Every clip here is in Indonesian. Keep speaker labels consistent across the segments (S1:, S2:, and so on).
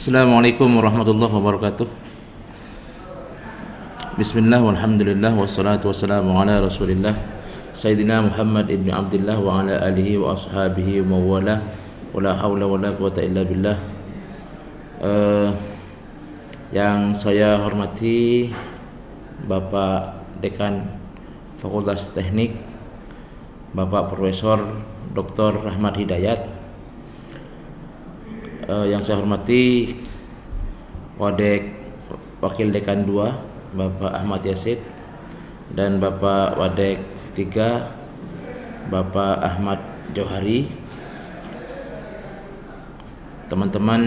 S1: Assalamualaikum warahmatullahi wabarakatuh. Bismillah walhamdulillah wassalatu wassalamu ala rasulillah Sayyidina Muhammad ibn Abdullah wa ala alihi wa ashabihi wa mawala wa la hawla wa la quwata illa billah. Yang saya hormati Bapak Dekan Fakultas Teknik, Bapak Profesor Dr. Rahmat Hidayat. Yang saya hormati Wadek Wakil Dekan 2 Bapak Ahmad Yasid, dan Bapak Wadek 3 Bapak Ahmad Johari, teman-teman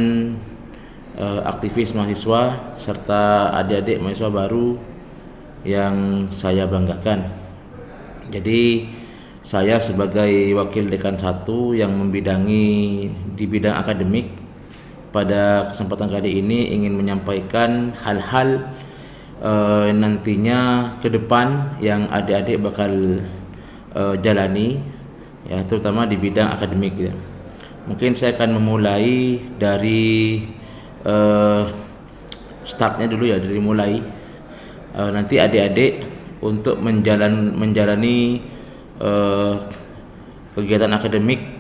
S1: aktivis mahasiswa serta adik-adik mahasiswa baru yang saya banggakan. Jadi saya sebagai Wakil Dekan 1 yang membidangi di bidang akademik, pada kesempatan kali ini ingin menyampaikan hal-hal nantinya ke depan yang adik-adik bakal jalani, ya, terutama di bidang akademik, ya. Mungkin saya akan memulai dari startnya dulu, ya, dari mulai nanti adik-adik untuk menjalani kegiatan akademik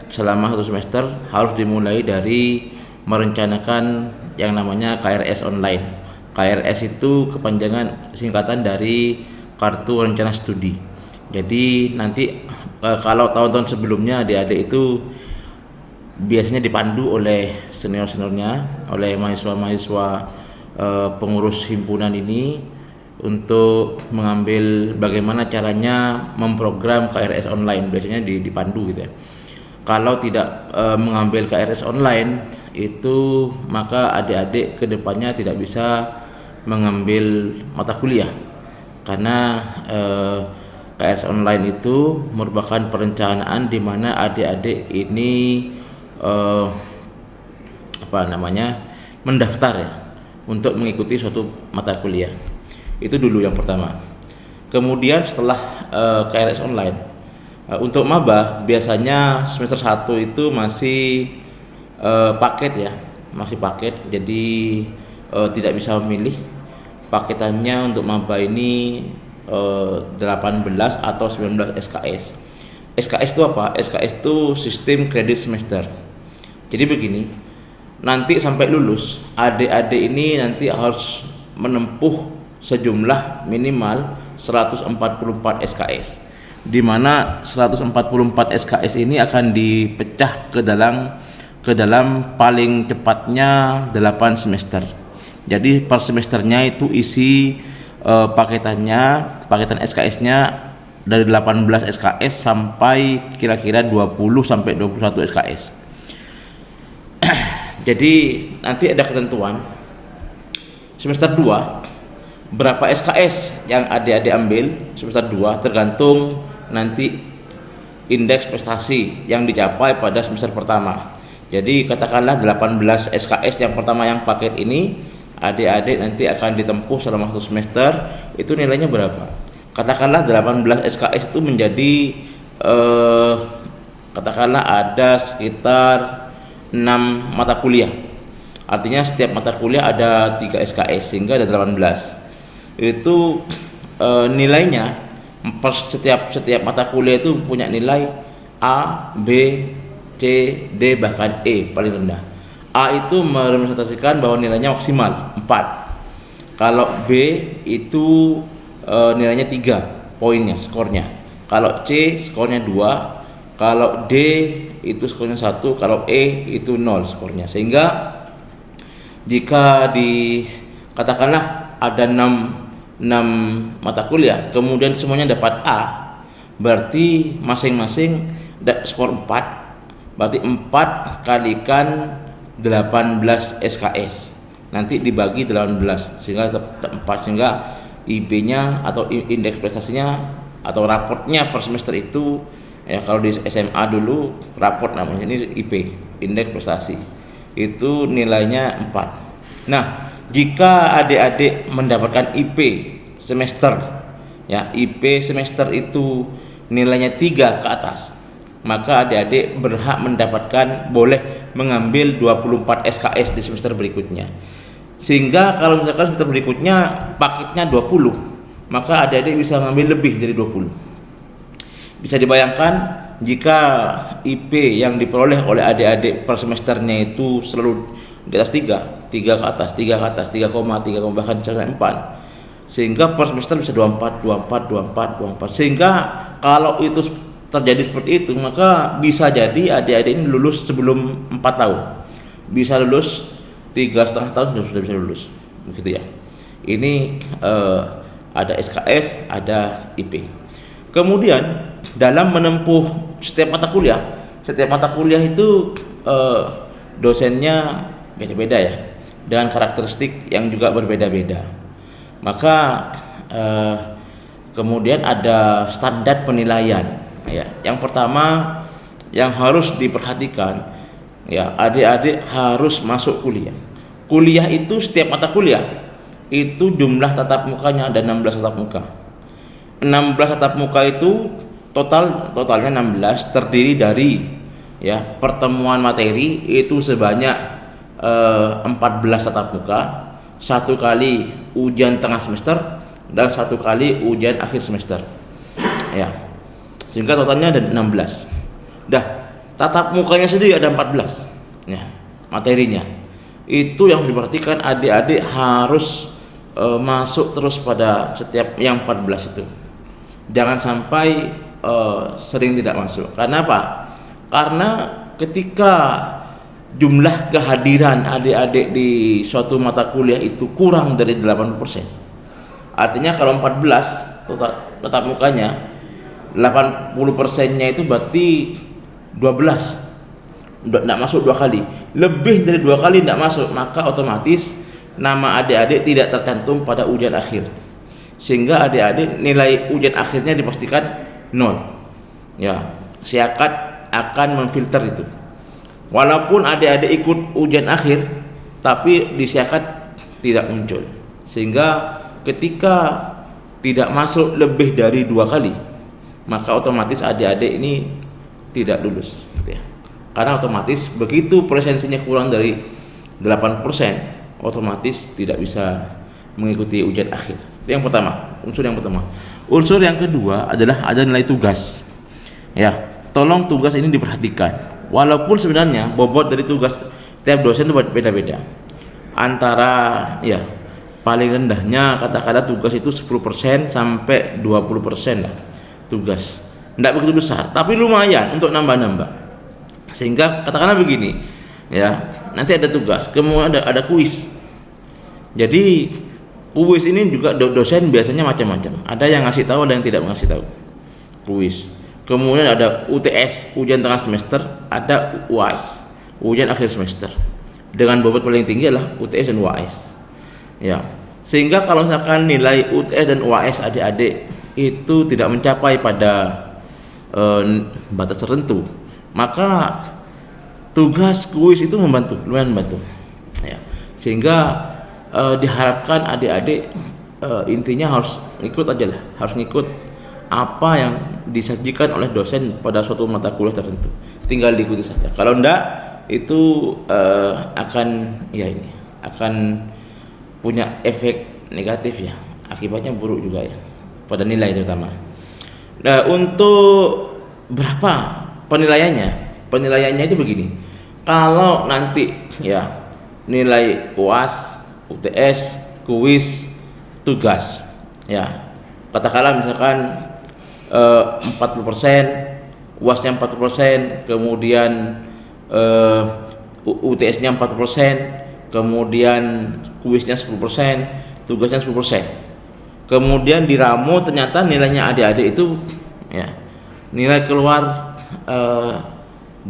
S1: selama 1 semester harus dimulai dari merencanakan yang namanya KRS online. KRS itu kepanjangan singkatan dari Kartu Rencana Studi. Jadi nanti kalau tahun-tahun sebelumnya adik-adik itu biasanya dipandu oleh senior-seniornya, oleh mahasiswa-mahasiswa pengurus himpunan ini untuk mengambil bagaimana caranya memprogram KRS online, biasanya dipandu gitu, ya. Kalau tidak mengambil KRS online itu, maka adik-adik kedepannya tidak bisa mengambil mata kuliah, karena KRS online itu merupakan perencanaan di mana adik-adik ini mendaftar, ya, untuk mengikuti suatu mata kuliah. Itu dulu yang pertama. Kemudian setelah KRS online, untuk maba biasanya semester 1 itu masih paket, ya, masih paket. Jadi tidak bisa memilih. Paketannya untuk maba ini 18 atau 19 SKS. SKS itu apa? SKS itu sistem kredit semester. Jadi begini, nanti sampai lulus adik-adik ini nanti harus menempuh sejumlah minimal 144 SKS, di mana 144 SKS ini akan dipecah ke dalam paling cepatnya 8 semester. Jadi per semesternya itu isi paketan SKS-nya dari 18 SKS sampai kira-kira 20 sampai 21 SKS. Jadi nanti ada ketentuan semester 2 berapa SKS yang adik-adik ambil semester 2 tergantung nanti indeks prestasi yang dicapai pada semester pertama. Jadi katakanlah 18 SKS yang pertama yang paket ini, adik-adik nanti akan ditempuh selama 1 semester, itu nilainya berapa? Katakanlah 18 SKS itu menjadi katakanlah ada sekitar 6 mata kuliah. Artinya setiap mata kuliah ada 3 SKS sehingga ada 18. Itu nilainya per setiap mata kuliah itu punya nilai A, B, C, D, bahkan E paling rendah. A itu merepresentasikan bahwa nilainya maksimal 4. Kalau B itu nilainya 3 poinnya, skornya. Kalau C skornya 2, kalau D itu skornya 1, kalau E itu 0 skornya. Sehingga jika katakanlah ada 6 mata kuliah, kemudian semuanya dapat A, berarti masing-masing skor 4, berarti 4 kalikan 18 SKS, nanti dibagi 18 sehingga 4, sehingga IP-nya atau indeks prestasinya atau raportnya per semester itu, ya, kalau di SMA dulu raport namanya, ini IP, indeks prestasi, itu nilainya 4. Nah, jika adik-adik mendapatkan IP semester, ya, IP semester itu nilainya 3 ke atas, maka adik-adik berhak mendapatkan, boleh mengambil 24 SKS di semester berikutnya. Sehingga kalau misalkan semester berikutnya paketnya 20, maka adik-adik bisa mengambil lebih dari 20. Bisa dibayangkan jika IP yang diperoleh oleh adik-adik per semesternya itu selalu di atas 3 ke atas, 3 ke atas, 3, bahkan sampai 4. Sehingga per semester bisa 24. Sehingga kalau itu terjadi seperti itu, maka bisa jadi adik-adik ini lulus sebelum 4 tahun. Bisa lulus 3,5 tahun sudah bisa lulus. Begitu ya. Ini ada SKS, ada IP. Kemudian dalam menempuh setiap mata kuliah itu dosennya beda-beda ya, dengan karakteristik yang juga berbeda-beda. Maka kemudian ada standar penilaian ya. Yang pertama yang harus diperhatikan ya, adik-adik harus masuk kuliah. Kuliah itu setiap mata kuliah itu jumlah tatap mukanya ada 16 tatap muka. 16 tatap muka itu totalnya 16, terdiri dari ya pertemuan materi itu sebanyak 14 tatap muka, 1 kali ujian tengah semester dan 1 kali ujian akhir semester ya, sehingga totalnya ada 16. Dah, tatap mukanya sendiri ada 14 ya, materinya itu yang harus diperhatikan. Adik-adik harus masuk terus pada setiap yang 14 itu, jangan sampai sering tidak masuk. Karena apa? Karena ketika jumlah kehadiran adik-adik di suatu mata kuliah itu kurang dari 80%, artinya kalau 14 tatap mukanya 80%-nya itu berarti 12 tidak masuk 2 kali, lebih dari 2 kali tidak masuk, maka otomatis nama adik-adik tidak tercantum pada ujian akhir, sehingga adik-adik nilai ujian akhirnya dipastikan 0 ya. Siakat akan memfilter itu. Walaupun adik-adik ikut ujian akhir, tapi di siakat tidak muncul, sehingga ketika tidak masuk lebih dari 2 kali, maka otomatis adik-adik ini tidak lulus gitu ya. Karena otomatis begitu presensinya kurang dari 8%, otomatis tidak bisa mengikuti ujian akhir. Itu yang pertama, unsur yang pertama. Unsur yang kedua adalah ada nilai tugas ya. Tolong tugas ini diperhatikan. Walaupun sebenarnya bobot dari tugas tiap dosen itu beda-beda, antara ya paling rendahnya katakanlah tugas itu 10% sampai 20% lah tugas, tidak begitu besar tapi lumayan untuk nambah-nambah. Sehingga katakanlah begini ya, nanti ada tugas, kemudian ada kuis. Jadi kuis ini juga dosen biasanya macam-macam, ada yang ngasih tahu, ada yang tidak ngasih tahu kuis. Kemudian ada UTS, ujian tengah semester, ada UAS, ujian akhir semester. Dengan bobot paling tinggi adalah UTS dan UAS. Ya. Sehingga kalau misalkan nilai UTS dan UAS adik-adik itu tidak mencapai pada batas tertentu, maka tugas kuis itu lumayan membantu. Ya. Sehingga diharapkan adik-adik intinya harus ngikut aja lah, harus ngikut apa yang disajikan oleh dosen pada suatu mata kuliah tertentu, tinggal diikuti saja. Kalau enggak itu akan punya efek negatif ya, akibatnya buruk juga ya pada nilai terutama. Nah, untuk berapa penilaiannya? Penilaiannya itu begini. Kalau nanti ya nilai UAS, UTS, kuis, tugas ya, katakanlah misalkan 40%, UASnya 40%, kemudian UTS-nya 40%, kemudian kuisnya 10%, tugasnya 10%. Kemudian di Ramo ternyata nilainya adik-adik itu ya nilai keluar 82.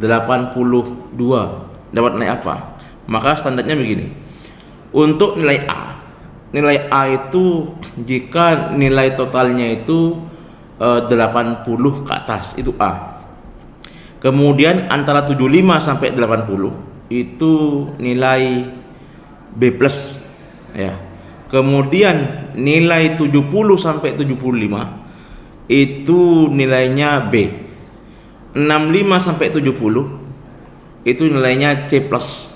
S1: Dapat nilai apa? Maka standarnya begini. Untuk nilai A itu jika nilai totalnya itu 80 ke atas itu A. Kemudian antara 75 sampai 80 itu nilai B+ ya. Kemudian nilai 70 sampai 75 itu nilainya B. 65 sampai 70 itu nilainya C plus.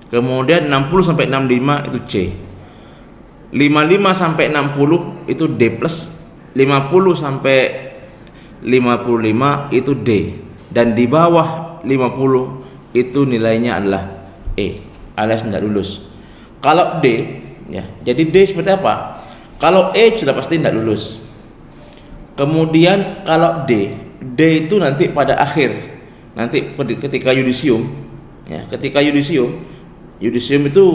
S1: Kemudian 60 sampai 65 itu C. 55 sampai 60 itu D plus. 50 sampai 55 itu D. Dan di bawah 50 itu nilainya adalah E, alias tidak lulus. Kalau D, ya, jadi D seperti apa? Kalau E sudah pasti tidak lulus. Kemudian kalau D itu nanti pada akhir, nanti ketika yudisium, ya, ketika yudisium itu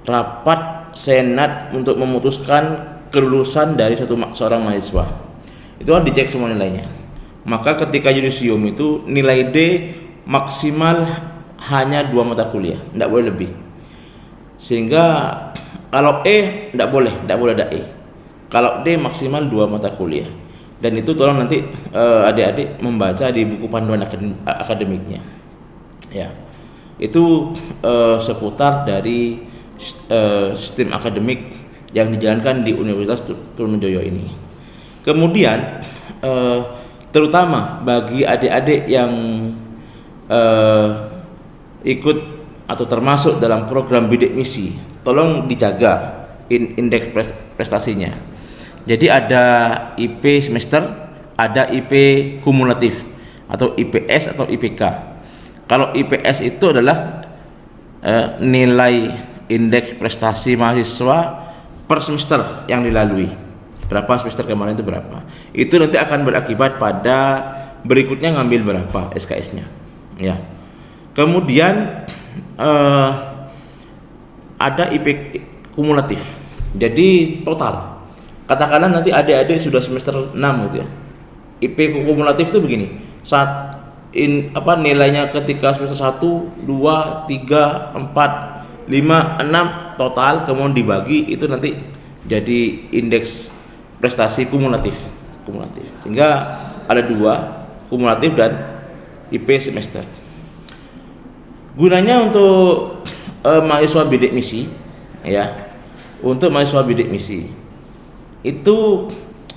S1: rapat senat untuk memutuskan kelulusan dari seorang mahasiswa. Itu harus dicek semua nilainya. Maka ketika yudisium itu nilai D maksimal hanya 2 mata kuliah, tidak boleh lebih. Sehingga kalau E tidak boleh ada E. Kalau D maksimal 2 mata kuliah. Dan itu tolong nanti adik-adik membaca di buku panduan akademiknya. Ya, itu seputar dari sistem akademik yang dijalankan di Universitas Trunojoyo ini. Kemudian terutama bagi adik-adik yang ikut atau termasuk dalam program bidik misi, tolong dijaga indeks prestasinya. Jadi ada IP semester, ada IP kumulatif atau IPS atau IPK. Kalau IPS itu adalah nilai indeks prestasi mahasiswa per semester yang dilalui. Berapa semester kemarin itu berapa? Itu nanti akan berakibat pada berikutnya ngambil berapa SKS-nya. Ya. Kemudian ada IP kumulatif. Jadi total. Katakanlah nanti adik-adik sudah semester 6 gitu ya. IP kumulatif itu begini. Nilainya ketika semester 1, 2, 3, 4, 5, 6 total kemudian dibagi itu nanti jadi indeks prestasi kumulatif. Sehingga ada 2, kumulatif dan IP semester. Gunanya untuk mahasiswa bidik misi, ya. Untuk mahasiswa bidik misi itu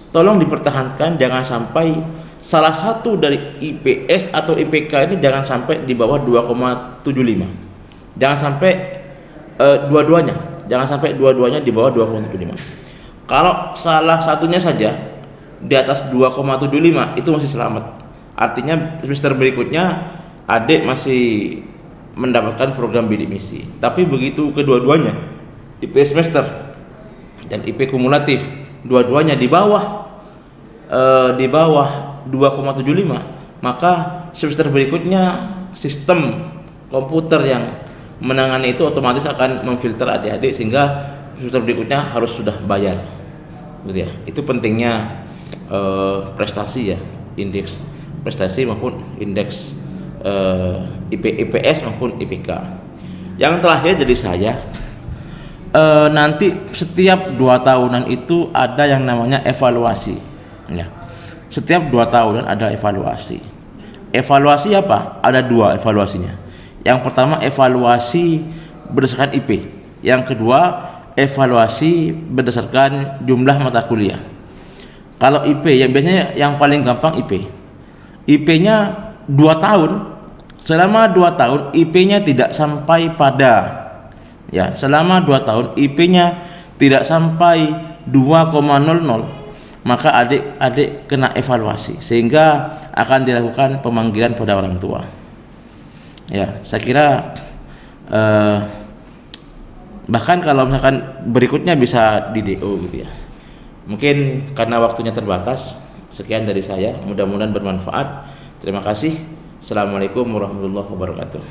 S1: tolong dipertahankan, jangan sampai salah satu dari IPS atau IPK ini jangan sampai di bawah 2,75. Jangan sampai dua-duanya di bawah 2,75. Kalau salah satunya saja di atas 2,75 itu masih selamat. Artinya semester berikutnya adik masih mendapatkan program bidik misi. Tapi begitu kedua-duanya IP semester dan IP kumulatif dua-duanya di bawah 2,75, maka semester berikutnya sistem komputer yang menangani itu otomatis akan memfilter adik-adik sehingga semester berikutnya harus sudah bayar, gitu ya. Itu pentingnya prestasi ya, indeks prestasi maupun indeks IPS maupun IPK. Yang terakhir dari saya, nanti setiap 2 tahunan itu ada yang namanya evaluasi, ya. Setiap 2 tahunan ada evaluasi. Evaluasi apa? Ada 2 evaluasinya. Yang pertama evaluasi berdasarkan IP. Yang kedua evaluasi berdasarkan jumlah mata kuliah. Kalau IP yang biasanya yang paling gampang IP. IP-nya 2 tahun. Selama 2 tahun IP-nya tidak sampai pada, ya, selama 2 tahun IP-nya tidak sampai 2,00, maka adik-adik kena evaluasi sehingga akan dilakukan pemanggilan pada orang tua. Ya, saya kira bahkan kalau misalkan berikutnya bisa di DO gitu ya. Mungkin karena waktunya terbatas, sekian dari saya, mudah-mudahan bermanfaat. Terima kasih. Assalamualaikum warahmatullahi wabarakatuh.